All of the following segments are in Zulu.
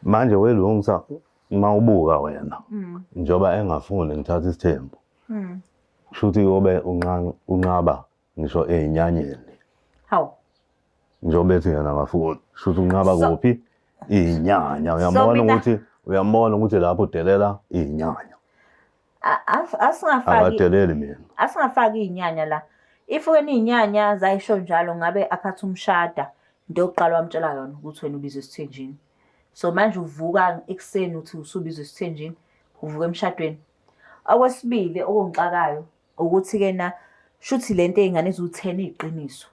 Manje welungisa mawubuka wena. Njoba engafuni ngithatha isithembu. Kushuthi yobe unqaba ngisho ezinyanyeni. Hawu. Njobe ethi yena ngafuni. Kushuthi unqaba kuphi? Izinyanya. Uyambona ukuthi lapho udelela izinyanya. Akadeleli mina. Asingafaki izinyanya la. If wena izinyanya zayisho njalo ngabe akhathi umshada. Into yokuqala wamtshela yona ukuthi wena ubizwe esithenjini. So manje uvuka ekuseni uthi usubizwe esithenjini, uvuka emshadweni. Okwesibili okungixakayo ukuthi kena shuthi lento ey'ngane eziwu-10 iyiqiniso.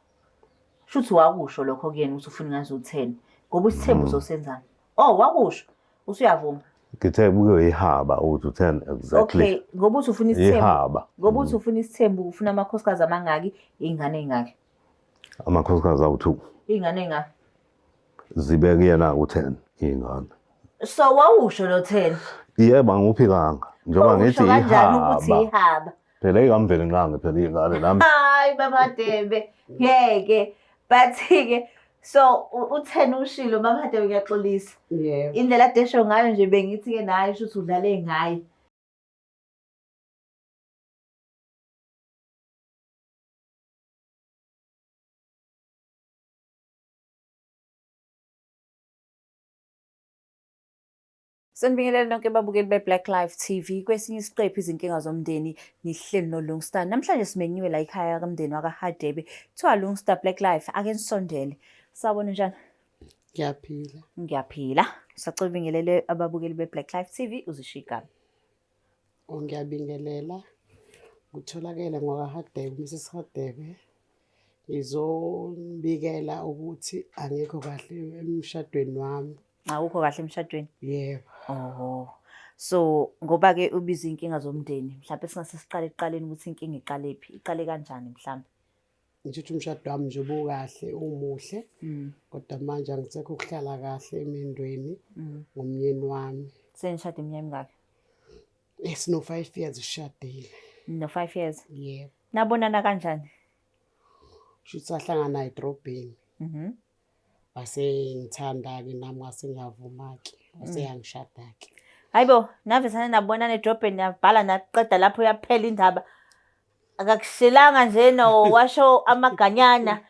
Shuthi wakusho lokho kuyena ukuthi ufuna ingane eziwu-10 ngoba isithembu uzosenzani. Oh wakusho usuyavuma. Ngithe kuyoyihaba ukuthi u10 exactly. Okay, ngoba uthi ufuna isithembu. Ngoba uthi ufuna isithembu ufuna amakhosikazi amangaki, ingane engaki. Amakhosikazi awu2. Ingane engaki. Zibe kuyena u10 ingane. So wawusho lo 10. Yebo angiphikanga. Njengoba ngithi ihaba. Phela ikamveli nqangi phela ingane nami. Hayi baba Debe. Ngeke. Bathi-ke so u10 ushilo baba Debe ngiyaxolisa. Yebo. Indlela adesho ngayo nje bengithi-ke naye shuthi udlale ngaye. Sanibingelele nonke babukeli beBlack Life TV. Kwesinye isiqephu izinkinga zomndeni nihleli noLungstar. Namhlanje simenyiwe la ekhaya kamndeni wakaHadebe. Kuthiwa Lungstar Black Life ake nisondele. Sawubona njani? Ngiyaphila. Ngiyaphila. Sacela ubingelele ababukeli beBlack Life TV uzishigaba. Ngiyabingelela. Kutholakele ngokaHadebe, Mrs Hadebe. Ngizombikela ukuthi angekho kahle emshadweni wami. Awukho kahle emshadweni? Yebo. Oh. So ngoba ke ubiza inkinga zomndeni, mhlawumbe singase siqale ekuqaleni ukuthi inkinga iqalephi? Iqale kanjani mhlawumbe? Ngithi umshado wami nje ubukahle umuhle. Kodwa manje angisekho ukuhlala kahle emendweni ngomnyeni wami. Senishade iminyaka emingaki? Esino 5 years ushadile. No 5 years? Yebo. Nabonana kanjani? Shuthi sahlangana edrobheni. Wase ngithanda-ke nami ngase ngiyavuma-ke. Wase yangishada-ke. Hayibo, nave sana nabonana edrobheni yabhala naqeda lapho yaphela indaba. Akakushelanga nje no washo amaganyana.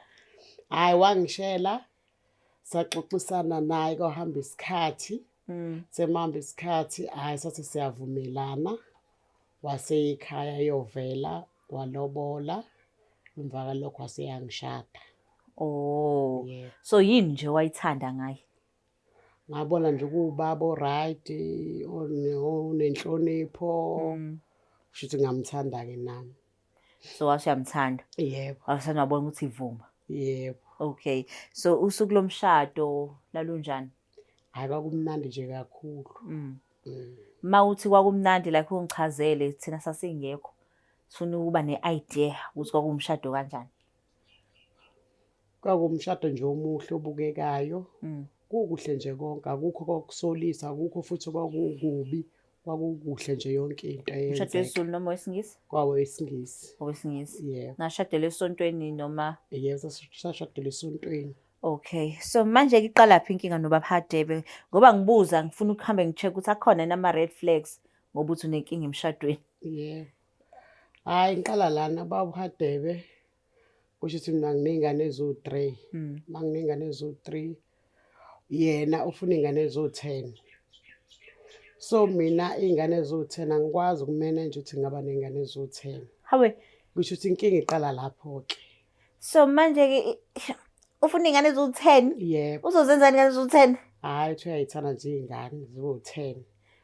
Hayi wangishela. Saxoxisana naye kwahamba isikhathi. Semahamba isikhathi hayi sathi siyavumelana. Wase ekhaya yovela walobola. Emva kwalokho wase yangishada. Oh. Yeah. So yini nje wayithanda ngaye? Ngabona nje kuwubaba oright, onenhlonipho. Shuthi ngamthanda-ke nami. So wasiyamthanda? Yebo. Wasana wabona ukuthi ivuma? Yebo. Okay. So usuku lomshado lalunjani? Hayi kwakumnandi nje kakhulu. Mawuthi kwakumnandi like ungichazele thina sasingekho. Sifuna ukuba ne-idea ukuthi kwakumshado kanjani. Kwakumshado nje omuhle obukekayo. Kukuhle nje konke, akukho kokusolisa, akukho futhi kwakukubi. Kwakukuhle nje yonke into eyenzeka. Umshado wesiZulu noma wesingisi? Kwawesingisi. Owesingisi. Yebo. Nashadela esontweni noma? Yebo, sashadela esontweni. Okay. So manje iqalaphi inkinga noBaba Hadebe ngoba ngibuza ngifuna ukuhambe ngicheck ukuthi akhona nama red flags ngoba uthi unenkinga emshadweni. Yebo. Hayi ngiqala lana Baba Hadebe. Kusho ukuthi mina nginengane ezo3. Manginengane ezo3. Yena ufuna ingane ezo10. So mina ingane ezo10 angikwazi ukumanage ukuthi ngaba nengane ezo10. Hawe, kusho ukuthi inkinga iqala lapho ke. So manje ke ufuna ingane ezo10? Yebo. Uzozenzani ingane ezo10? Hayi uyayithanda nje ingane zibo10.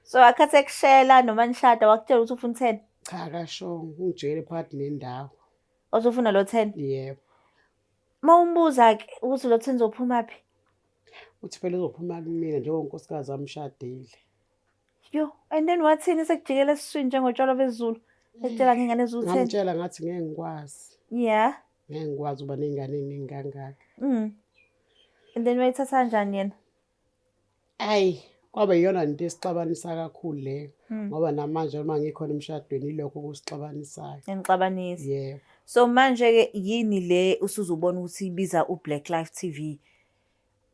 So akathe kushela noma nishada wakutshela ukuthi ufuna 10? Cha kasho ungijele phakathi nendawo. Uzofuna lo 10? Yebo. Mawumbuza ke ukuthi lo 10 uzophuma phi? Uthi phela uzophuma kumina njengonkosikazi amshadile. Yo, and then wathini sekujikela esiswini njengotshalo bezulu? Etshela ngingane ezo10. Ngamtshela ngathi ngeke ngikwazi. Yeah. Ngeke ngikwazi uba nengane eningi kangaka. And then wayithatha kanjani yena? Ayi, kwaba yiyona into esixabanisa kakhulu leyo. Ngoba namanje uma ngikhona emshadweni ilokho kusixabanisayo. Engixabanisa. Yebo. So manje ke yini le usuzubona ukuthi ibiza uBlack Life TV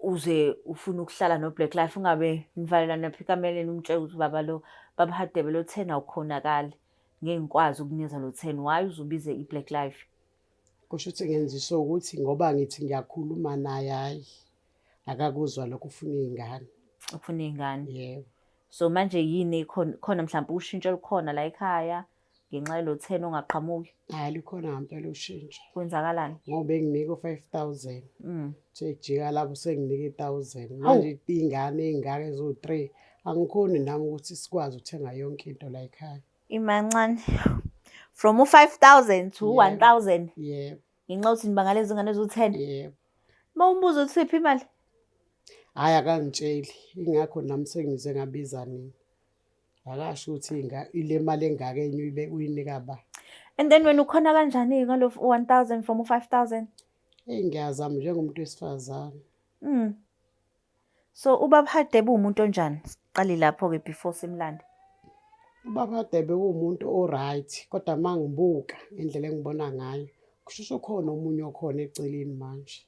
uze ufuna ukuhlala no-Black Life ungabe nivalelana lapha ekameleni umtshela ukuthi baba Hadebe lo 10 awukhonakali ngeke ngikwazi ukunikeza lo 10 why uzubize i-Black Life kusho ukuthi ngenziswa ukuthi ngoba ngithi ngiyakhuluma naye hayi akakuzwa lokho ufuna izingane ufuna ingane yebo so manje yini khona mhlawumbe ushintsho likhona la ekhaya ngenxa yelo 10 ongaqhamuki hayi likhona ngempela ushintsho kwenzakalani ngoba enginika u5000 sekujika lapho senginika 1000 Hawu. manje ingane ezingaka ezo3 angikhoni nami ukuthi sikwazi ukuthenga yonke into la ekhaya imancane from u5000 to Yeah. 1000 yebo ngenxa ukuthi nibangalezi ngane ezo10 yebo mawumbuza uthiphi imali hayi akangitsheli ingakho nami sengize ngabiza nini akasho ukuthi ile mali engaka enye uyinika ba and then wena ukhona kanjani ngalo 1000 from u5000 ngiyazama njengomuntu wesifazane so ubaba Hadebe umuntu onjani siqali lapho ke before simlande ubaba Hadebe umuntu oright kodwa mangibuka indlela engibona ngayo kusho khona umunye okhona eceleni manje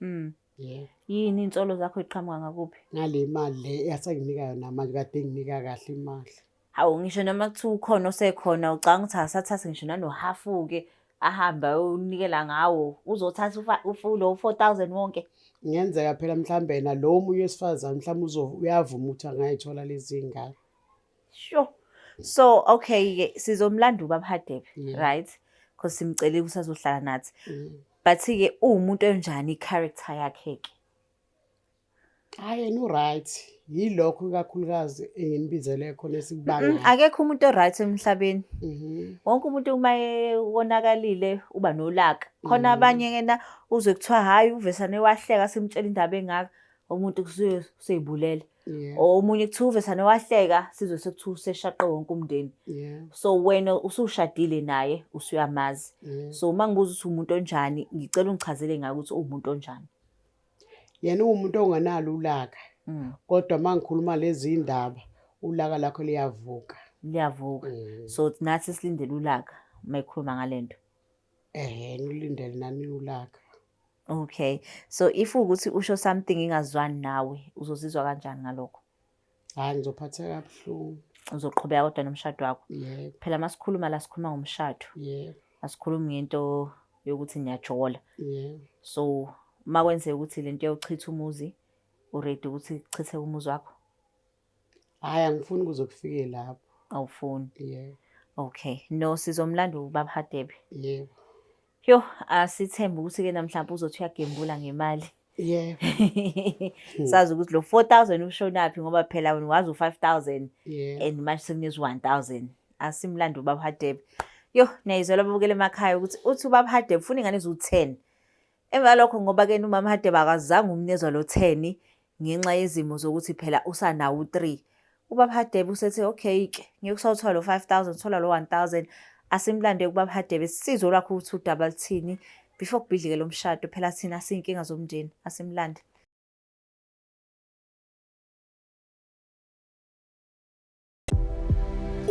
yebo yini insolo zakho iqhamuka ngakuphi ngale mali le yasenginika yona manje kade nginika kahle imali hawu ngisho noma kuthiwa ukhona osekhona ucanga ukuthi asathathe ngisho nanohafu ke ahamba unikela ngawo uzothatha ufulo 4000 wonke ngenzeka phela mhlambe na lo munye wesifazane mhlawumbe uyavuma ukuthi angayithola lezi zingane sure so okay ke sizomlanda ubaba Hadebe Yeah. right because simcela ukuthi azohlala nathi but ke umuntu onjani i-character yakhe ke hayi no right yilokho kakhulukazi enginibizele khona esikubanga akekho umuntu oright emhlabeni mhm wonke umuntu uma wonakalile uba nolaka khona abanye kena uzwe kuthiwa hayi uvesane wahleka simtshela indaba engaka umuntu kusuye seyibulela yeah omunye kuthiwa uvesane wahleka sizwe sekuthiwa useshaqe wonke umndeni yeah so wena usushadile naye usuyamazi yeah so mangibuza ukuthi umuntu onjani ngicela ungichazele ngayo ukuthi umuntu onjani yena umuntu onganalo ulaka kodwa mangikhuluma lezi indaba ulaka lakho liyavuka liyavuka so nathi silindele ulaka mayikhuluma ngalento ngilindele nani ulaka okay so if ukuthi usho something ingazwani nawe uzozizwa kanjani ngalokho hayi ngizophatheka kabuhlungu uzoqhubeka kodwa nomshado wakho yebo phela masikhuluma la sikhuluma ngomshado yebo asikhulumi ngento yokuthi niyajola yebo so makwenzeka ukuthi lento yochitha umuzi uready ukuthi chithe umuzi wakho hayi angifuni kuzokufike lapho awufuni yebo okay no sizomlanda ubaba Hadebe yebo yo asithemba ukuthi ke namhlanje uzothi uyagembula ngemali yebo sazi ukuthi lo 4000 ushonaphi ngoba phela wena wazi u5000 yebo and manje sekunezwe 1000 asimlanda ubaba Hadebe yo niyizwela babukele emakhaya ukuthi uthi ubaba Hadebe ufuna ingane ezu10 emva lokho ngoba ke umama Hadebe akazange umnezwa lo 10 ngenxa yezimo zokuthi phela usanawo u3 ubaba Hadebe usethe okay ke ngeke usawuthola lo 5000 thola lo 1000 asimlande ubaba Hadebe sizo lakho ukuthi udaba lithini before kubhidlike lo mshado phela thina siyinkinga zomndeni asimlande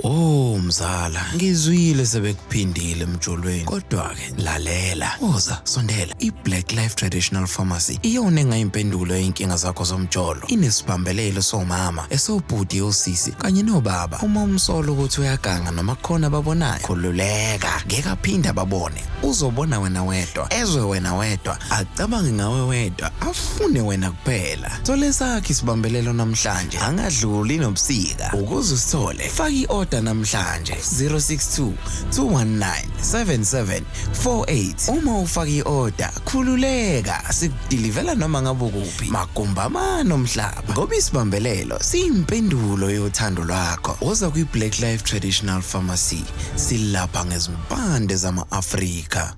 Oh mzala, ngizwile sebekuphindile emjolweni. Kodwa ke lalela, woza sondela. iBlack Life Traditional Pharmacy iyona engayimpendulo yeinkinga zakho zomjolo. Inesibambelelo somama, esobhudi osisi kanye nobaba. Uma umsolo ukuthi uyaganga noma khona babonayo, khululeka, ngeke aphinda babone. Uzobona wena wedwa, ezwe wena wedwa, acabange ngawe wedwa, afune wena kuphela. Thola esakhe isibambelelo namhlanje, angadluli nobusika. Ukuze usithole, faka i-order namhlanje 062 219 7748. Uma ufaka i-order khululeka, sikudilivela noma ngabe kuphi. Magumbama nomhlaba, ngoba isibambelelo siyimpendulo yothando lwakho. Woza kwi-Black Life Traditional Pharmacy, silapha ngezimpande zama-Afrika.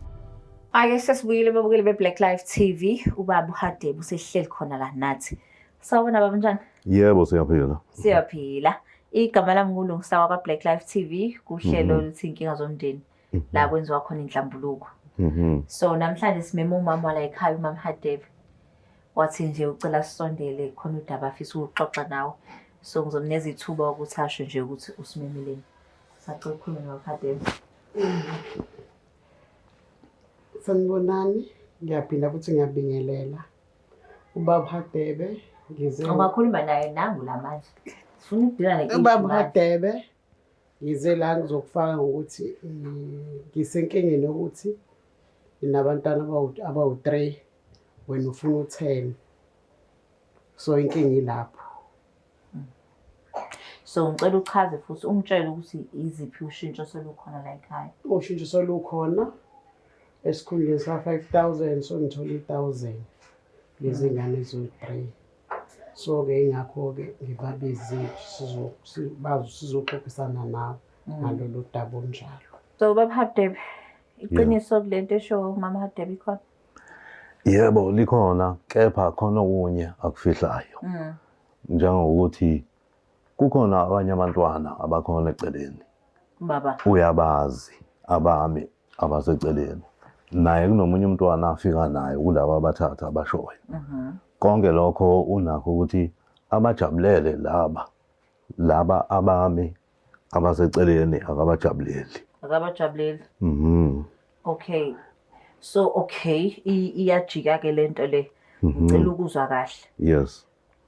ake sesibuyile babukeli beBlack Life TV ubaba Hadebe usehleli khona la nathi sawubona baba njani Yebo siyaphila. siyaphila igama lami ngulungisawa kwaBlack Life TV kuhlelo lithi inkinga zomndeni la kwenziwa khona inhlambuluko so namhlanje simeme umama la ekhaya umama Hadebe wathi nje ucela sisondele khona udaba afisa ukuxoxa nawe so ngizomnikeza ithuba ukuthi asho nje ukuthi usimemeleni sacela ukukhuluma nawe Hadebe sanibonani ngiyaphinda futhi ngiyabingelela ubaba Hadebe Ngize Ungakhuluma naye nangu la manje. Sifuna ukudila ne ubaba Hadebe ngize la ngizokufaka ukuthi ngisenkingeni yokuthi inabantwana abawu3 wena ufuna u10 so inkingi lapho. So ngicela uchaze futhi umtshele ukuthi iziphi ushintsho selukhona la ekhaya. Ushintsho solukhona esikhundleni sa5000 so ngithola 1000 lezi ngane zo3. So ke ingakho ke ngibabizi sizoxoxisana nawe ngalolu daba onjalo. So baba Hadebe iqiniso kulento esho mama Hadebe ikhona. Yebo likhona kepha khona okunye akufihlayo. Njengokuthi kukhona abanye abantwana abakhona eceleni. Baba Uyabazi abami abaseceleni. Naye kunomunye umntwana afika naye kulabo abathatha abashoyo. Konke lokho unakho ukuthi abajabulele laba abami abaseceleni akabajabuleli. akabajabuleli. Okay. So okay iyajika ke lento le. Ngicela ukuzwa kahle. Yes.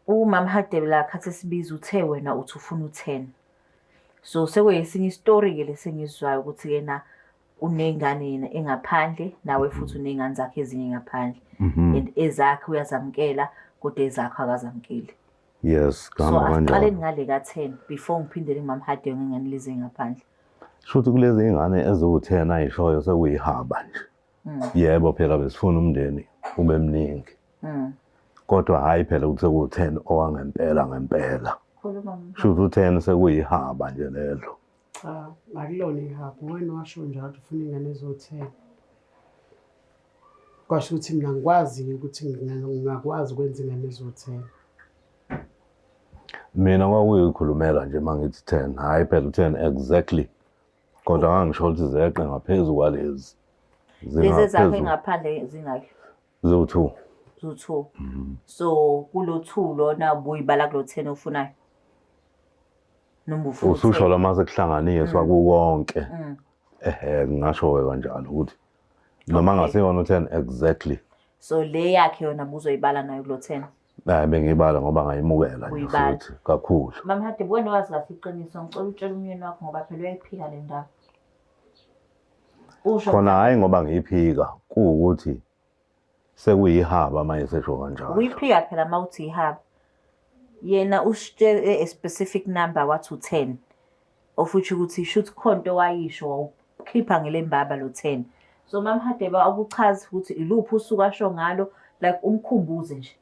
Umama Hadebe la khathi sibiza uthe wena uthi ufuna u10. So sekwesinye istory ke lesengizwayo ukuthi yena unengane yena engaphandle nawe futhi unengane zakhe ezinye ngaphandle. And ezakhe uyazamkela kodwa ezakhe akazamkeli. Yes, So kama asiqale kanjalo. ngale ka10 before ngiphindele umama Hadebe ngengane lezi ngaphandle. Shuthi kulezi ingane eziwu10 ayishoyo sekuyihaba nje. Yebo phela besifuna umndeni ube mningi. Kodwa hayi phela ukuthi ku10 owangempela. Khuluma. Shuthi u10 sekuyihaba nje lelo. Cha, akulona ihaba wena washo njalo ufuna ingane ezo10. Kwasho ukuthi mina ngikwazi ukuthi ngingakwazi ukwenza ingane ezo10. Mina kwakuyikhulumela nje mangithi 10 hayi phela u10 exactly. Kodwa angisho ukuthi zeqe ngaphezulu kwalezi. Lezi zakhe ngaphandle zingakho. Zo2. Zo2. So kulo 2 lona buyibala kulo 10 ofunayo. Noma ufuna. Ususho la mase kuhlanganiswa kukonke. Ngingasho kanjalo ukuthi noma ngaseyona u10 exactly. So le yakhe yona buzoyibala nayo kulo 10. Hayi bengibala ngoba ngayimukela nje Uyibala. futhi kakhulu. Mama Hadebe wena wazi kahle iqiniso ngicela utshela umyeni wakho ngoba phela uyayiphika le ndaba. Usho Khona hayi ngoba ngiyiphika kuukuthi sekuyihaba manje sesho kanjalo. uyiphika phela mawuthi ihaba. Yena usitshele a specific number wathi u10. Ofuthi ukuthi should khonto wayisho ukhipha ngelembaba lo 10. So Mama Hadebe akuchaza ukuthi iluphi usuku asho ngalo like umkhumbuze nje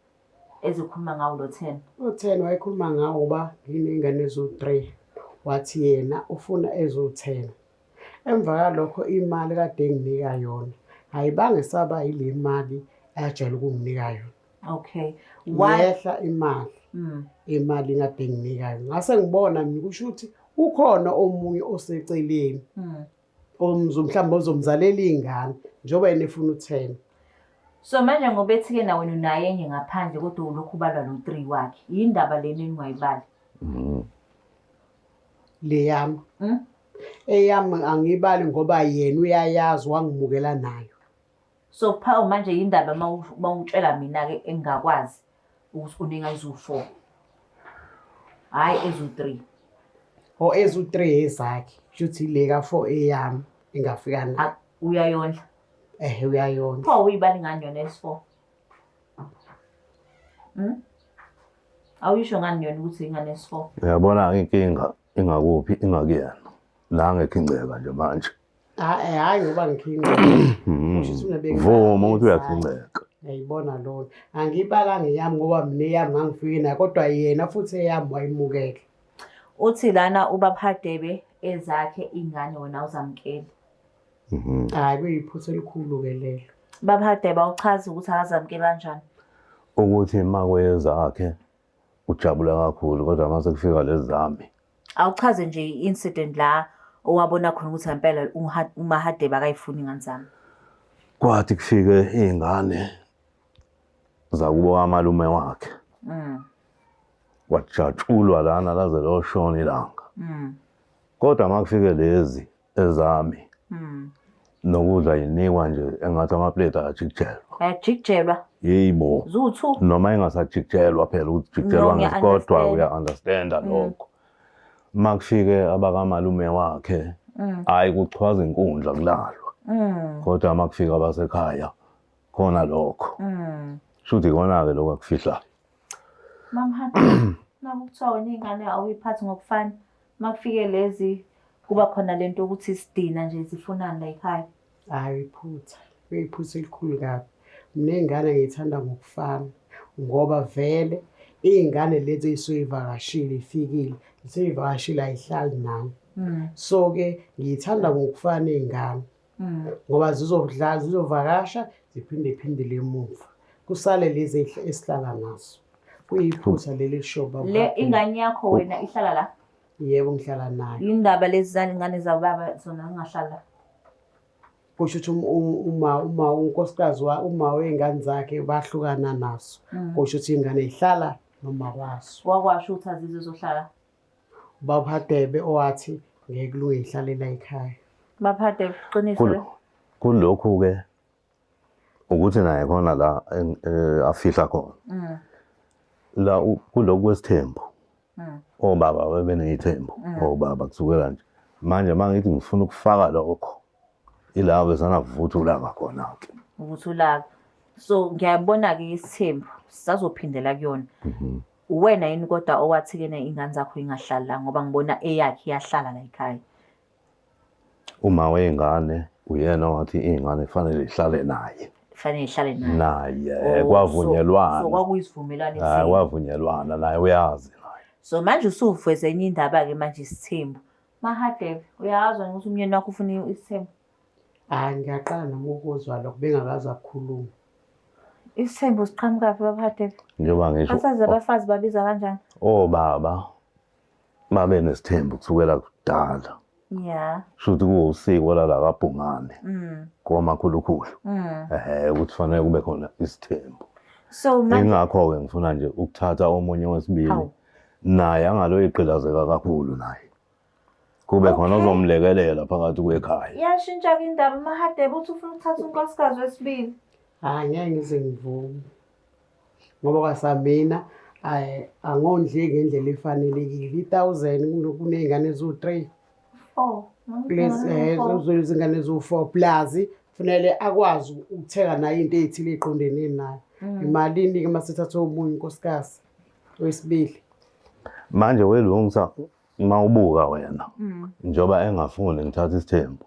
ezokhuluma ngawo lo 10. U10 wayekhuluma ngawo ngoba nginengane ezo3 wathi yena ufuna ezo10. Emva kalokho imali kade nginika yona ayibange saba ile mali ayajala ukunginika yona. Okay. Wayehla imali. Imali kade nginika yona. Ngase ngibona mina kusho ukuthi ukhona omunye oseceleni. Mhlawumbe ozomzalela ingane njoba yena efuna u10. So manje ngoba ethi-ke na wena unaye enye ngaphandle kodwa ulokhu ubalwa no3 wakhe. Yindaba leni ningayibali. Leyami. Eyami angibali ngoba yena uyayazi wangimukela nayo. So phawu manje yindaba mawutshela mina ke engakwazi ukuthi uninga izu4. Hayi ezu3. O ezu3 ezakhe. Shuthi le ka4 eyami ingafika na. Uyayondla. Uyayona. Pho uyibali ngani yona S4? Awuyisho ngani yona ukuthi ingane S4? Uyabona inkinga ingakuphi ingakuyena. La ngekhingceka nje manje. Hayi ngoba ngikhinga. Vuma ukuthi uyakhingceka. Ngiyibona lona. Angibalanga yami ngoba mina yami ngangifike nayo kodwa yena futhi eyami wayimukela. Uthi lana ubaba Hadebe ezakhe ingane wena uzamkela. Hayi kuyiphutha elikhulu ke lelo. Baba Hadebe awuchaza ukuthi akazamkela kanjani. Ukuthi makwezakhe ujabula kakhulu kodwa mase kufika lezami. Awuchaze nje i-incident la owabona khona ukuthi ngempela uma Hadebe akayifuni ingane zami. Kwathi kufike izingane zakubo amalume wakhe. Wajatshulwa lana laze loshona ilanga. Kodwa makufike lezi ezami. Nokudla yinikwa nje engathi amaplate ajikijelwa. Ajikijelwa. Yebo. Zu-2. Noma engasajikelwa phela ukuthi jikelwa No, ngesikodwa ngiya-understand. uya-understanda lokho. Makufike abakamalume wakhe, hayi kuchwaza inkundla kulalwa. Kodwa makufika abasekhaya, khona lokho. Shuthi ikona-ke lokho akufihlayo. Mamhadi, nakuthiwa wena iy'ngane awuyiphathi ngokufana, makufike lezi kuba khona lento yokuthi isidina nje zifunani la ekhaya. Hhayi iphutha, kuyiphutha elikhulu kabi. Mina iy'ngane ngiyithanda ngokufana ngoba vele iy'ngane lezi ey'suke iy'vakashile ifikile, sey'vakashile ayihlali nami. So-ke ngiyithanda ngokufana iy'ngane ngoba zizovakasha ziphinde emuva. Kusale lezi esihlala nazo. Kuyiphutha leli lishoba. Le ingane yakho wena ihlala la? Yebo ngihlala nayo. Yindaba lezi zalingane zababa zona zingahlala la? Kusho ukuthi unkosikazi uma wey'ngane zakhe bahlukana naso. Kusho ukuthi iy'ngane y'hlala noma kwaso. Wakwasho ukuthi azize zohlala? Ubaba Hadebe owathi ngeke kulunge yihlalela ekhaya. Baphade qiniso le? Kulokhu-ke ukuthi naye khona la afihla khona. La kulokhu kwesithembu. Obaba bebeney'thembu. Obaba kusukela nje. Manje mangithi ngifuna ukufaka lokho. Ila bezana kuvutha ulaka khona-ke. Ukuthi ulaka. So ngiyabona-ke isithembu sisazophindela kuyona. Uwena yini kodwa owathi-ke iy'ngane zakho ingahlali la ngoba ngibona eyakhe iyahlala la ekhaya. Uma wey'ngane uyena wathi iy'ngane kufanele ihlale naye. Kufanele ihlale naye. Naye kwavunyelwana. So kwakuyisivumelwano Hayi kwavunyelwana naye uyazi naye. So manje usuveze enye indaba-ke manje isithembu. Mahadebe uyazwa ukuthi umyeni wakho ufuna isithembu? Hhayi ngiyaqala nami ukuzwa lokho bengakazi akukhuluma. Isithembu siqhamukaphi Babahadebe? Njengoba ngisho. Basazi abafazi babiza kanjani? Obaba babe nesithembu kusukela kudala. Yeah. Shuthi kuwusiko lala kaBhungane. Komakhulukhulu. Ukuthi fanele kube khona isithembu. So manje Ingakho-ke ngifuna nje ukuthatha omunye wesibili. Naye angaloyiqilazeka kakhulu naye. Kube khona ozomlekelela phakathi kwekhaya. yashintsha-ke indaba Mahadebe uthi ufuna ukuthatha unkosikazi wesibili. Hhayi ngeke ngize ngivume ngoba kwasamina angondleki ngendlela efanelekile. 1,000 kuney'ngane eziwu-3. Kulezi ngane eziwu-4 plus kufanele akwazi ukuthenga nayo into ey'thile ey'qondene nayo. Imalini-ke masethatha omunye unkosikazi wesibili. Manje welungisa mawubuka wena. Njoba engafuni ngithatha isithembu.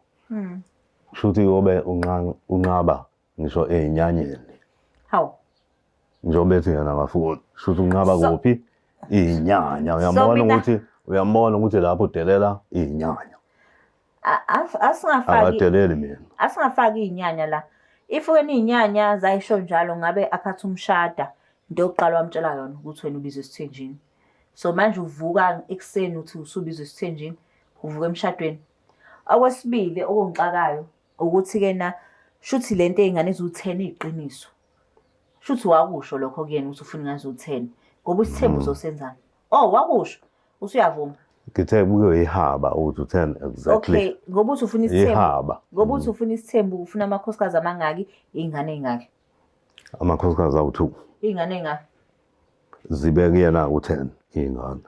Shuthi yobe unqaba ngisho ey'nyanyeni. Hawu. Njobe ethi yena ngafuni. Shuthi unqaba kuphi? Iy'nyanya. Uyambona ukuthi lapho udelela iy'nyanya. Akadeleli mina. Asingafaki iy'nyanya la. If wena iy'nyanya zayisho njalo ngabe akhathi umshada into yokuqala wamtshela yona ukuthi wena ubizwe esithenjini. So manje uvuka ekuseni uthi usubizwe esithenjini, uvuka emshadweni. Okwesibili okungixakayo ukuthi-ke shuthi lento ey'ngane eziwu-10 iyiqiniso. Shuthi wakusho lokho kuyena ukuthi ufuna ingane eziwu-10 ngoba isithembu uzosenzani. Wakusho usuyavuma. Ngithe kuyoyihaba ukuthi u10 exactly. Okay, ngoba uthi ufuna isithembu. Ihaba. Ngoba uthi ufuna isithembu ufuna amakhosikazi amangaki, iy'ngane ey'ngaki? Amakhosikazi awu2. Iy'ngane ey'ngaki? Zibeke yena ku10 iy'ngane.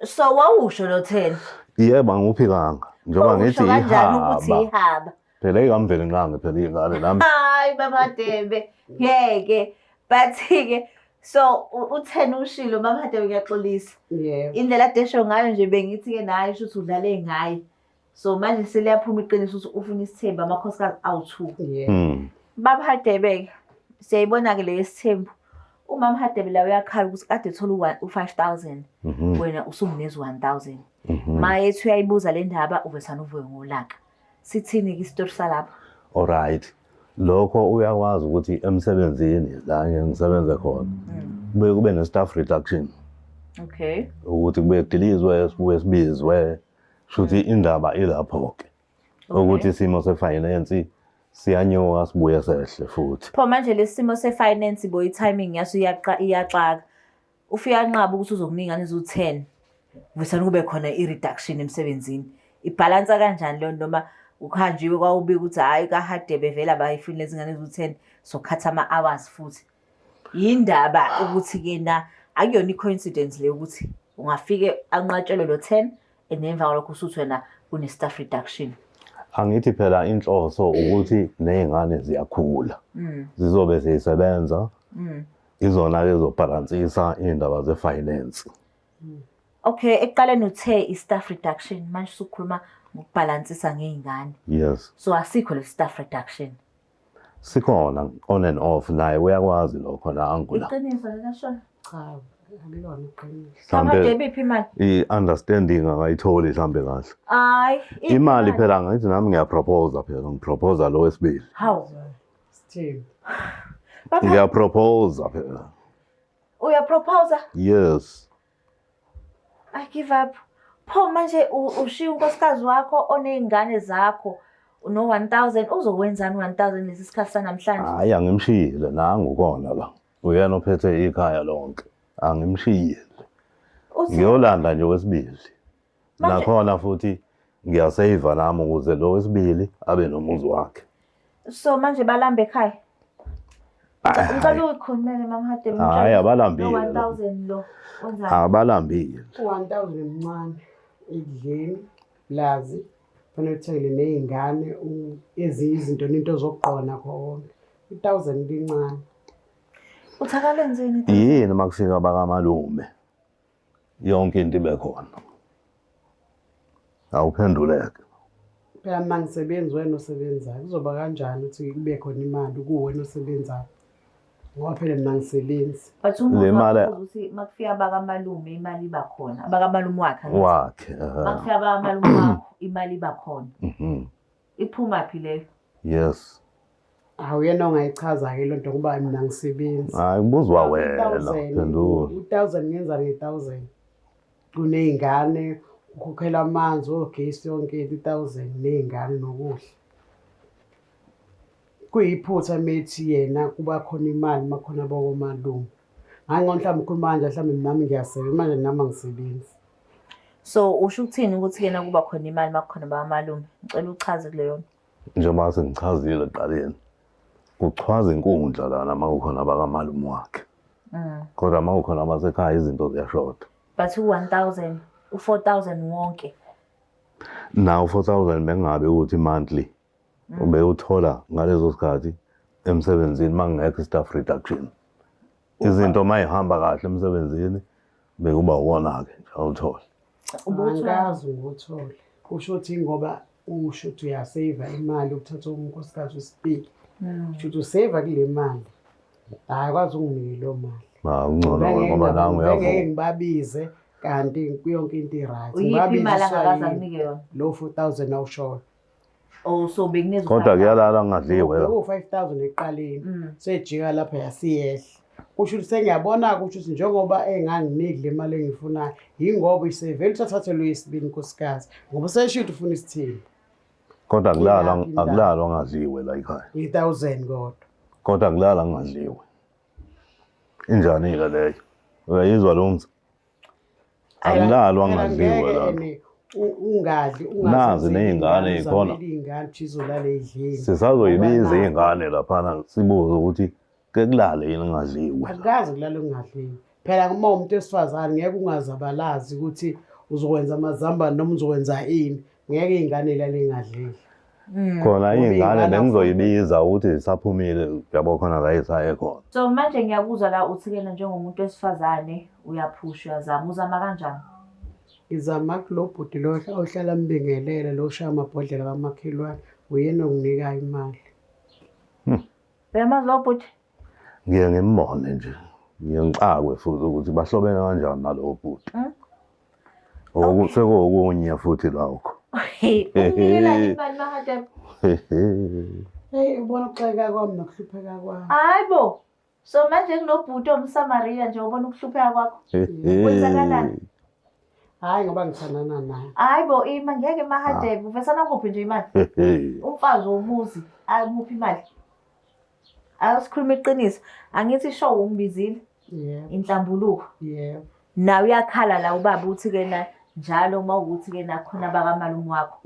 So wawusho lo 10. Yebo angiwuphikanga. Njengoba ngithi ihaba. Phela ikamveli nqange phela iy'ngane nami. Hayi Babahadebe. Ngeke. But-ke so u10 ushilo Babahadebe ngiyaxolisa. Yebo. Indlela adesho ngayo nje bengithi-ke naye shuthi udlale ngaye. So manje seliyaphuma iqiniso ukuthi ufuna isithembu amakhosikazi awu2. Babahadebe siyayibona-ke le sithembu. Umama Hadebe la uyakhala ukuthi kade ethola u5,000 wena usumnezi 1,000. Mayethi uyayibuza le ndaba uvesana uvuke ngolaka. Sithini-ke isitori salapha? Alright. Lokho uyakwazi ukuthi emsebenzini la ngisebenze khona kube ne-staff reduction. Okay. Ukuthi kube kudilizwe sibuye sibizwe. Shuthi indaba ilapho-ke. Ukuthi isimo sefinance siyanyuka sibuye sehle futhi. Pho manje lesimo sefinance boy timing yaso iyaxaka. Ufika nqaba ukuthi uzokuningana ezu10. Uvesana kube khona i-reduction emsebenzini. Ibhalansa kanjani lo noma ukhanjiwe kwawubika ukuthi hayi kaHadebe vele abayifuni lezi ngane ezu10 sokhatha ama-hours futhi. yindaba ukuthi-ke na akuyona i-coincidence le ukuthi ungafike anqatshelwe lo 10 and emva kwalokho usuthi wena une-staff reduction. Angithi phela inhloso ukuthi nezingane ziyakhula. Zizobe zisebenza. Izona-ke zobhalansisa iy'ndaba ze-finance. Okay, ekuqaleni uthe i-staff reduction, manje usukhuluma ngokubhalansisa ngey'ngane. Yes. So asikho le staff reduction. Sikhona on and off naye uyakwazi lokho na angula. Iqiniso lashona. Cha, alilona iqiniso. Kamade biphi imali? I-understanding akayitholi mhlambe kahle. Hayi. Imali phela ngithi nami ngiyapropose phela ngipropose lo wesibili. How? Sithini? Ngiyapropose phela. Uyapropose? Yes. I give up. Pho manje ushiya unkosikazi wakho oney'ngane zakho uno 1000 uzokwenzani 1000 lesi sikhathi sanamhlanje? Hayi angimshiyile nangu kona la. Uyena ophethe ikhaya lonke. Angimshiyile. Ngiyolanda nje wesibili. Nakhona futhi ngiyasave nami ukuze lo wesibili abe nomuzi wakhe. So manje balamba ekhaya. Ngicela uyikhulumele mama Hadebe. Hayi abalambile. 1000 lo. Wenzani? Abalambile. 1000 emncane ekudleni lazi fanele uthengele nezingane ezinye izinto into zokuqona khona 1000 lincane. Uthakalenzeni? Yini makufika bakamalume yonke into ibe khona. Awuphenduleke. Phela mangisebenzi wena osebenzayo kuzoba kanjani ukuthi kube khona imali kuwena osebenzayo ngoba phela mina ngisebenzi. But umuntu ukuthi makufika bakamalume imali iba khona. Abakamalume wakhe. Wakhe. Makufika bakamalume wakho imali iba khona. Iphuma phi leyo? Yes. Awuyena ongayichaza-ke loo nto ngoba mina ngisebenzi. Hayi kubuzwa wena phendula. 1000 ngenza nge-1000 kuney'ngane ukhokhela amanzi ogesi yonke 1000 ney'ngane nokudla. Kuyiphutha methi yena kuba khona imali makhona bakomalume. Ngangcono mhlawumbe ukhuluma kanje mhlawumbe nami ngiyasebenza manje nami angisebenzi. So usho ukuthini ukuthi yena kuba khona imali makukhona bakamalume? Ngicela uchaze kuleyo nto. Njengoba sengichazile eqaleni. Kuchwaza inkundla lana makukhona bakamalume wakhe. Kodwa makukhona abasekhaya izinto ziyashoda. But u1000 u4000 wonke. Now 4000 bengabe ukuthi monthly. Ube uthola ngalezo sikhathi emsebenzini mangekho staff reduction. Izinto mayihamba kahle emsebenzini bekuba wona ke nje awuthola. Angikazi ngothole. Kusho ukuthi ngoba usho ukuthi uyasave imali ukuthatha unkosikazi wesibili. Ukuthi usave kule mali. Hayi kwazi unginike lo mali. Ungcono ngoba nangu uyavuma. Ngeke ngibabize kanti kuyonke into i-right. Uyiphi imali angakaza kunike yona? Lo 4000 awushola. Oh so bekunezwe. Kodwa kuyalala ngadliwe la. 5000 eqaleni. Sejika lapha yasiyehla. Kusho ukuthi sengiyabona ukuthi njengoba enganginiki le mali engiyifunayo yingoba isevele uthathe lo yesibini nkosikazi ngoba seshithi ufuna isithini. Kodwa akulalwa ngadliwe la ekhaya. 1000 kodwa. Kodwa kulala ngadliwe. Injani ke leyo? Uyayizwa lo mzi? Akulalwa ngadliwe la. Ungadli Nazi nezingane ikhona. Izingane izolala edlini. Sisazoyibiza izingane lapha sibuze ukuthi ke kulale yini ngadliwe. Akukazi kulala ungadliwe. Phela uma umuntu esifazane ngeke ungazabalazi ukuthi uzokwenza amazambane noma uzokwenza ini. Ngeke izingane lale ngadliwe. Khona izingane bengizoyibiza ukuthi zisaphumile yabo khona la esaye khona. So manje ngiyabuza la uthikena njengomuntu wesifazane uyaphusha uyazama uzama kanjani? Izama kulobhudi lo ohlala mbingelela lo shaya amabhodlela kamakhelwane uyena onginika imali. Uyamazi lo bhuti? Ngiye ngimbone nje. Ngiyengixakwe futhi ukuthi bahlobene kanjani nalo bhuti. Sekuokunye futhi lakho. Unikela imali Mahadebe. Hey ubona ukuxeka kwami nokuhlupheka kwami. Hayibo. So manje kunobhuti omSamaria nje ubona ukuhlupheka kwakho. Kwenzakalani? Hayi ngoba ngithandana naye. Hayibo ima ngeke Mahadebe uvesana kuphi nje imali? Umfazi womuzi ayimuphi imali? Asikhuluma iqiniso. Angithi show ungibizile. Yebo. Inhlambuluko. Yebo. Nawe uyakhala la ubaba uthi ke na njalo uma ukuthi ke nakhona bakamalume wakho.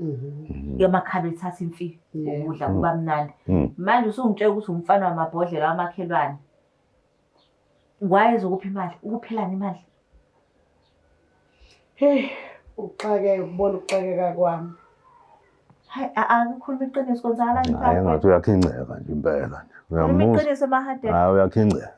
Yamakhabe ethatha imfihlo ukudla kuba mnandi. Manje usungitshela ukuthi umfana wamabhodlela wamakhelwane. wayezokuphi imali ukuphelani imali Hey, ukubona ukuxakeka kwami. hayi akukhuluma iqiniso kwenzakalani Hayi ngathi uyakhinceka nje impela nje. khuluma Uyamusa. iqiniso Mahade Hayi uyakhinceka.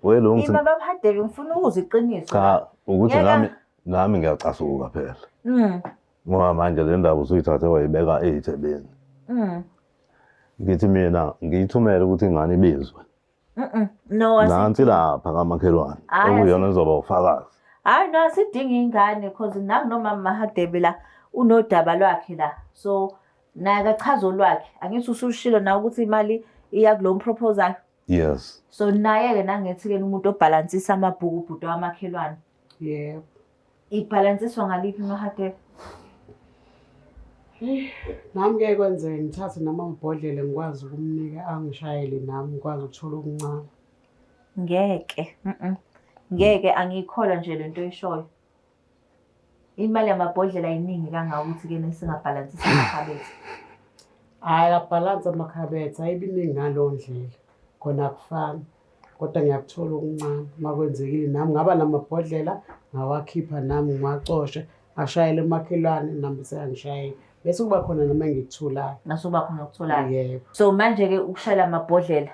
Welungi ima babahadebe ngifuna ukuzwa iqiniso cha ukuthi Ngiyeka- nami ngiyacasuka phela. mm Ngoba manje le ndaba usuyithathe wayibeka ezithebeni. Ngithi mina ngiyithumele ukuthi ingane ibizwe. no Nansi lapha kamakhelwane. Hhayi, Okuyona ezoba ufakazi. hayi no asidingi ingane because nami nomama Mahadebe la unodaba lwakhe la so naye akachazo lwakhe angithi usushilo na ukuthi imali iya kulo proposal Yes. so naye-ke nangethi-ke umuntu obhalansisa amabhuku ubhuti wamakhelwane Yebo. ibhalansiswa ngaliphi Mahadebe Nami ke kwenzeke ngithathe nama amabhodlela ngikwazi ukumnika angishayele nami ngikwazi ukuthola okuncane. ngeke angiyikholwa nje lento eshoyo imali yamabhodlela ayiningi kangakuthi-ke nesingabhalansisa amakhabethe Hayi abhalansi amakhabethe ayibiningi ngalo ndlela. Khona akufani. Kodwa ngiyakuthola okuncane uma kwenzekile nami ngaba namabhodlela ngawakhipha nami ngiwacoshe ashayele emakhelwane nami seyangishayela. Bese kuba khona noma engikuthulayo. nasuba khona okutholayo Yebo. so manje-ke ukushayela amabhodlela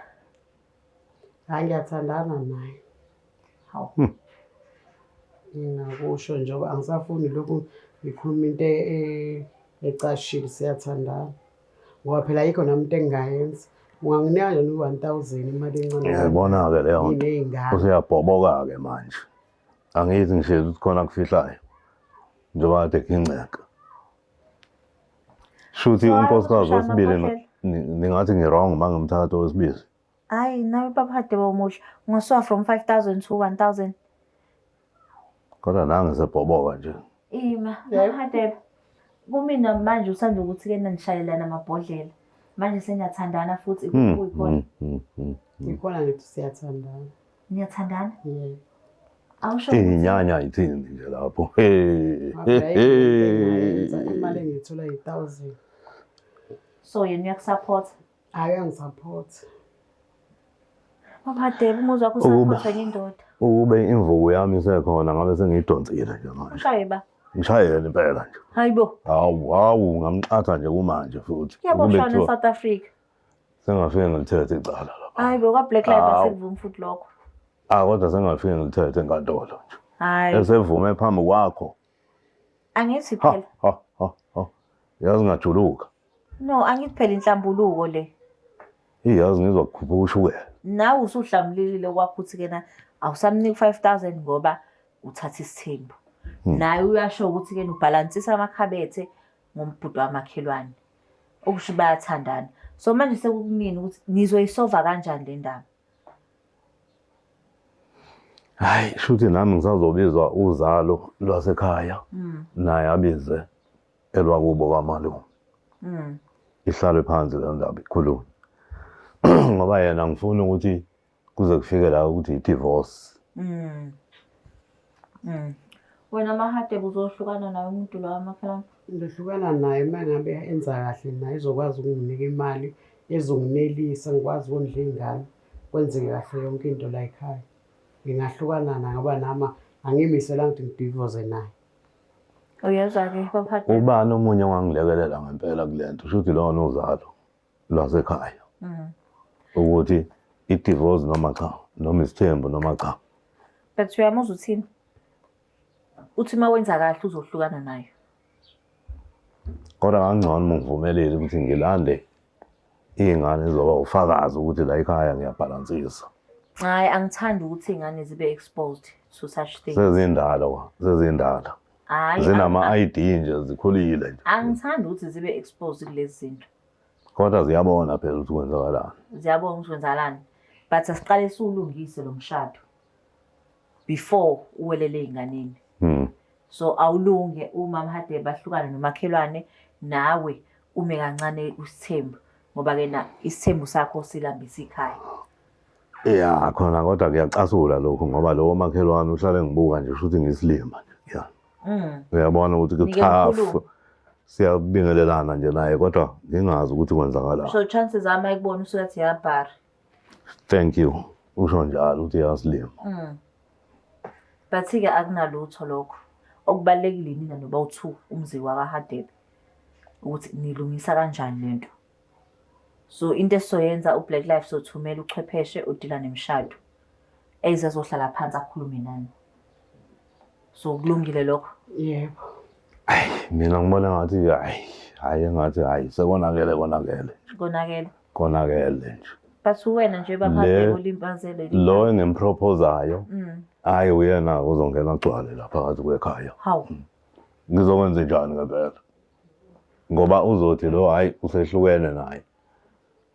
Hayi ngiyathandana naye. hawu Ngingakusho njengoba angisafuni lokhu ngikhuluma into ecashile siyathandana. Ngoba phela ayikho nami into engingayenza. Unganginika nje u-1000 imali encane. Ngiyabona-ke leyo nto. Nginey'ngane. Usuyabhoboka-ke manje. Angithi ngishela ukuthi khona kufihlayo. Njengoba kade khinceka. Shuthi So, unkosikazi ayosishaya wesibili amabhodlela. ningathi ngirong uma ngimthatha owesibili. hayi nawe babahade bawumusha ungasuka from 5,000 to 1,000 Kodwa nange sebhoboka nje. ima Yebo. Mahadebe kumina manje usanda ukuthi-ke nandishayelana amabhodlela manje seniyathandana futhi kuyikhona Ngikhona ngithi siyathandana. niyathandana Yebo. awusho ukuthi Inyanya ithini nje lapho. Imali engiyithola 1,000. so yena uyakusupport Hayi angisupport. Babahadebe umuzi wakho usupport enye indoda Ukube imvuku yami isekhona ngabe sengiyidonsile nje manje. ushaye ba Ngishayele impela nje. hayi bo Hawu ngamxatha nje kumanje futhi. kuyaboshwana eSouth Africa Sengafike ngilithethe icala lapha. hayi bo kwa-Black Lives Awu. asekuvumi futhi lokho Kodwa sengafike ngilithethe enkantolo nje. hayi Esevume phambi kwakho. angithi phela Ha. Yazi ngajuluka. no angithi phela inhlambuluko le Iyazi ngizokukhupha ushukela. nawe usuhlamlilile kwakho ukuthi-ke na awusamnika 5,000 ngoba uthatha isithembu naye uyasho ukuthi-ke ubhalansisa amakhabethe ngombhudo wamakhelwane okusho bayathandana so manje sekukumina ukuthi nizoyisova kanjani le ndaba Hayi shuthi nami ngisazobizwa uzalo lwasekhaya. Naye abize elwakubo kwamalume. Ihlalwe phansi le ndaba ikhulunywe. Ngoba yena ngifuna ukuthi kuze kufike la ukuthi i-divorce. wena Mahadebe uzohlukana naye umuntu lo wamakhelwane Ngihlukana naye uma ngabe enza kahle naye izokwazi ukunginika imali ezonginelisa ngikwazi ukondla iy'ngane kwenzeke kahle yonke into la ekhaya. Ngingahlukana naye ngoba nami angimiselanga ukuthi ngidivoze naye. uyezwa-ke Babahadebe Ubani omunye wangilekelela ngempela kule nto shuthi lona uzalo lwasekhaya. Ukuthi i-divorce noma cha noma isithembu noma cha. but uyamuzwa uthini uthi uma wenza kahle uzohlukana naye Kodwa kangcono uma ngivumelile ukuthi ngilande iy'ngane zizoba ufakazi ukuthi la ekhaya ngiyabhalansisa. hayi angithandi ukuthi iy'ngane zibe exposed to such things Sezindala. hayi Zinama-ID nje zikhulile nje. angithandi ukuthi zibe exposed kulezi zinto Kodwa ziyabona phela ukuthi kwenzakalani. ziyabona ukuthi kwenzakalani but asiqale siwulungise lo mshado before uwelele ey'nganeni so awulunge uma Mahadebe bahlukane nomakhelwane nawe ume kancane usithembu ngoba-ke na isithembu sakho silambisa ikhaya Ya khona kodwa kuyacasula lokho ngoba lowo makhelwane uhlale ngibuka nje shuthi ngisilima nje. Ya. Uyabona ukuthi Nike tough. ukukhuluma. siyabingelelana nje naye kodwa ngingazi ukuthi kwenzakalani. So chances zami ayikubona usukathi yabhari. Thank you. Usho njalo ukuthi yasilima. Bathi-ke akunalutho lokho. Okubalulekile nina noba u2 umzi wakaHadebe ukuthi nilungisa kanjani lento. So into esizoyenza uBlack Life sothumela uchwepheshe odila nemishado. Ezizohlala phansi akhulume nani. So kulungile lokho. Yebo. Mina ngibona ngathi hayi engathi sekonakele. Konakele nje. But wena nje baphade olimpazele. Lo engimproposayo. Hayi uyena uzongena agcwale lapha phakathi kwekhaya. How? Ngizokwenza njani ngempela? Ngoba uzothi lo hayi usehlukene naye.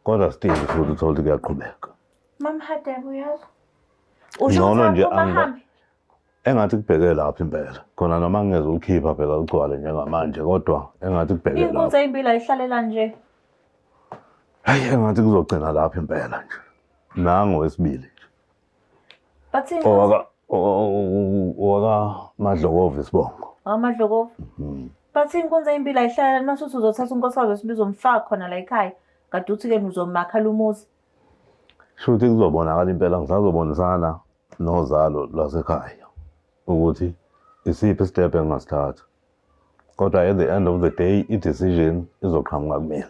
Kodwa still futhi uthola kuyaqhubeka. Mama Hadebe uyazi? Ngcono nje engathi kubheke lapha impela. Khona noma ngeze ulikhipha phela ugcwale njengamanje kodwa engathi kubheke lapha. Inkuze impilo ayihlalela nje. Hayi engathi kuzogcina lapha impela nje. Nango wesibili nje. Bathi Owaka Madlokovu isibongo. Amadlokovu. Bathi inkunze impilo ayihlalela masuthi uzothatha unkosikazi wesibizo umfaka khona la ekhaya. Kade uthi-ke uzomakhala umuzi. Shuthi kuzobonakala impela ngisazobonisana nozalo lwasekhaya ukuthi isiphi step engasithatha. Kodwa at the end of the day i-decision izoqhamuka kumina.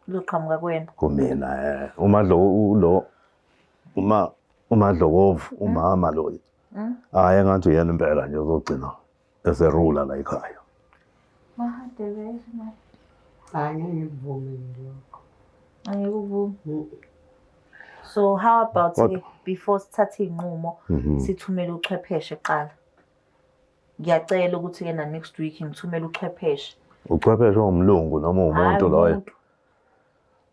Uzoqhamuka kuwena. Kumina uMadlokovu umama lo. Hayi engathi uyena impela nje uzogcina eserula la ekhaya. Mahadebe isina. Angeke ngivume lokho. Angeke uvume. So how about before sithathe inqumo sithumele uchwepheshe qala. Ngiyacela ukuthi yena next week ngithumele uchwepheshe. Uchwepheshe umlungu noma umuntu loyo.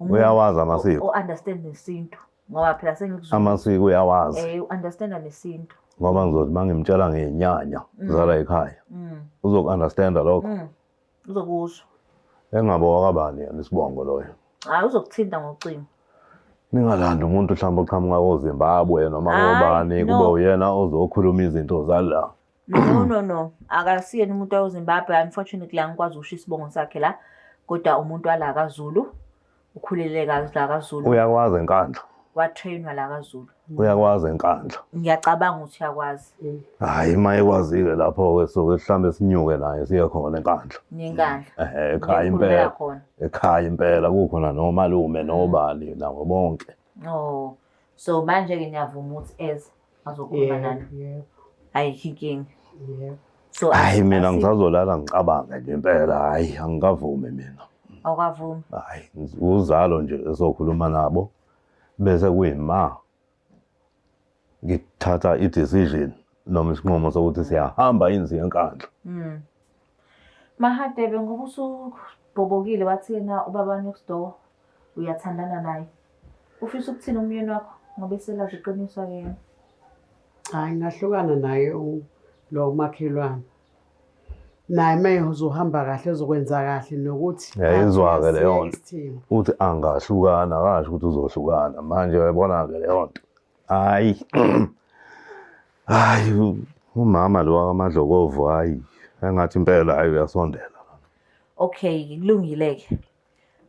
Uyawazi amasiko. Understand nesintu. Ngoba phela sengikuzwa. Amasiko uyawazi. Understand nesintu. Ngoba ngizothi mangimtshela ngenyanya zala ekhaya. Uzokunderstanda lokho. Uzokusho. Engabo wakabani yena isibongo loyo. Hayi uzokuthinta ngocingo. Ningalanda umuntu mhlawumbe oqhamuka koZimbabwe noma kobani kube uyena ozokhuluma izinto zala. No. Akasiyena umuntu waseZimbabwe unfortunately angikwazi ukusho isibongo sakhe la. Kodwa umuntu wala kaZulu. Ukhulele la kaZulu. Uyakwazi enkandla. Watrainwa la kaZulu. Uyakwazi enkandla. Ngiyacabanga ukuthi uyakwazi. Hayi mayekwazike lapho ke so mhlambe sinyuke naye siye khona enkandla. Ngenkandla. Ekhaya impela. Ekhaya impela kukhona nomalume nobani nabo bonke. Oh. So manje ke ngiyavuma ukuthi azokhuluma nani. Yebo. Ayikho inkinga. Yebo. So hayi mina ngisazolala ngicabanga nje impela hayi angikavume mina. Awukavumi. Hayi uzalo nje esokhuluma nabo bese kuyima ngithatha i-decision noma isinqumo sokuthi siyahamba inzi yenkandla. Mahadebe ngoba usubhobokile wathi yena ubaba next door uyathandana naye. Ufisa ukuthina umyeni wakho ngoba eselazi iqiniso yena. Hayi ngahlukana naye lo makhelwane. Naye maye uzohamba kahle uzokwenza kahle nokuthi yayizwake leyo nto. Uthi angahlukana akasho ukuthi uzohlukana manje uyabona ke leyo nto. Hayi. Hayi umama lo wakaMadlokovu hayi engathi impela hayi uyasondela. Okay kulungileke.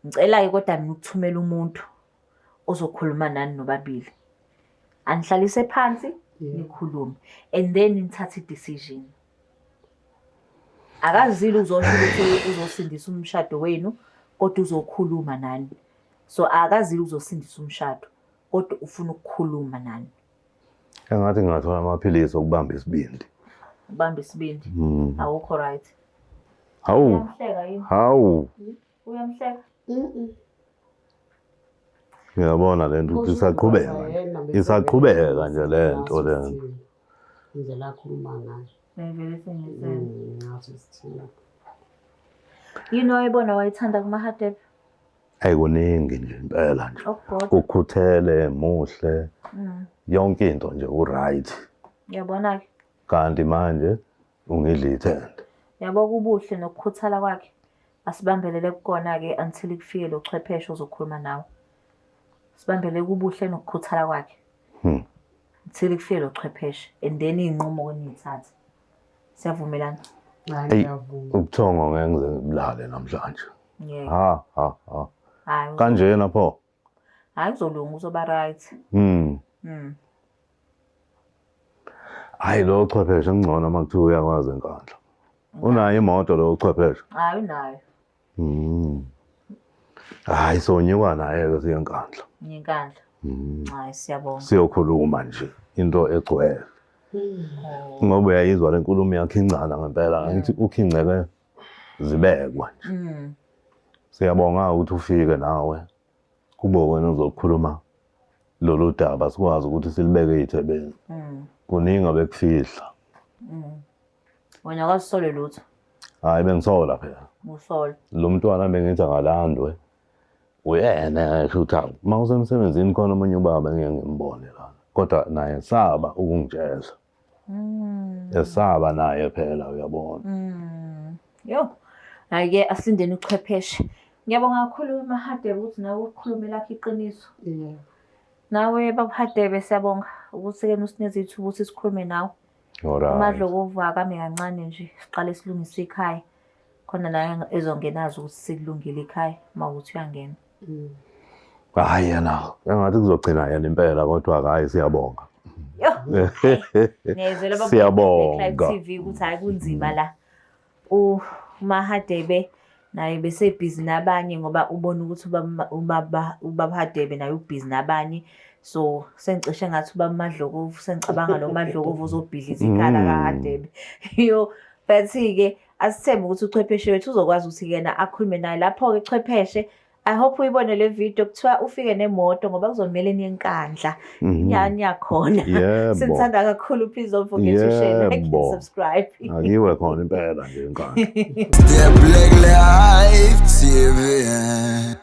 Ngicela kodwa mina ukuthumela umuntu ozokhuluma nani nobabili. Anihlalise phansi nikhulume and then nithathe i-decision. Akazile uzosho ukuthi uzosindisa umshado wenu kodwa uzokhuluma nani. So akazile uzosindisa umshado kodwa ufuna ukukhuluma nani. Engathi ngingathola amaphilisi okubamba isibindi. Ubamba isibindi. Awukho right. Hawu. Uyamhleka yini? Hawu. Uyamhleka? Ngiyabona lento ukuthi isaqhubeka. Isaqhubeka nje lento le. Indlela akhuluma ngayo. Ngivele sengizele. Ngathi sithina. Yini wayibona wayithanda kuMahadebe? Ayikuningi nje impela nje. Ukukhuthele, muhle. Yonke into nje uright. Yabona ke. Kanti manje ungidla ithende. Yabo kubuhle nokukhuthala kwakhe. Asibambelele kukona ke until kufike lo chwepheshe ozokhuluma nawe. Sibambele kubuhle nokukhuthala kwakhe. Until kufike lo chwepheshe and then inqumo konithatha. Siyavumelana. Hayi ngiyavuma. Ubuthongo ngeke ngize ngibulale namhlanje. Ngeke. Ha. Hayi. Kanjena pho. Hayi kuzolunga uzoba right. Hayi lo chwepheshe ngcono makuthiwa uyakwazi enkandla. Unayo imoto lo chwepheshe. Hayi unayo. Hayi sonyekwa naye ke siyenkandla. Nginkandla. Hayi siyabonga. Siyokhuluma nje into egcwele. Ngoba uyayizwa lenkulumo yakhe incana ngempela ngithi ukhinceke zibekwa nje. Siyabonga ukuthi ufike nawe. Kube wena ozokhuluma lolu daba sikwazi ukuthi silibeke ezithebeni. Kuningi abekufihla. Wena akasole lutho. Hayi bengisola phela. Usola. Lo mntwana bengithi akalandwe. Uyena shutha mawusemsebenzini khona omunye ubaba ngeke ngimbone lana. Kodwa naye saba ukungitshela. Esaba naye phela uyabona. Yo. Hayi-ke asindeni uchwepheshe. Ngiyabonga kakhulu Mahadebe ukuthi nawe ukhulume lakho iqiniso. Yeah. Nawe babuhadebe siyabonga ukuthi-ke nusinikeze ithuba ukuthi sikhulume nawe. Alright. Amadlovu akame kancane nje siqale silungise ikhaya. Khona naye ezongenazo ukuthi sikulungile ikhaya mawukuthi uyangena. Hayi yena engathi kuzogcina yena impela kodwa hayi siyabonga. Yo. Nezwe Siyabonga. Live TV ukuthi hayi kunzima la. Mahadebe naye bese busy nabanye ngoba ubona ukuthi ubabahadebe naye ubusy nabanye. So sengicishe ngathi ubamadlokovu sengicabanga lo madlokovu uzobhidliza ikhala kaHadebe. Yo but-ke asithembe ukuthi uchwepheshe wethu uzokwazi ukuthi yena akhulume naye lapho ke chwepheshe. I hope uyibone le video kuthiwa ufike nemoto ngoba kuzomela enkandla. Inyani yakhona. Sithanda kakhulu please don't forget to share, like and subscribe. Akiwe khona impela nje enkandla. The Black Life TV.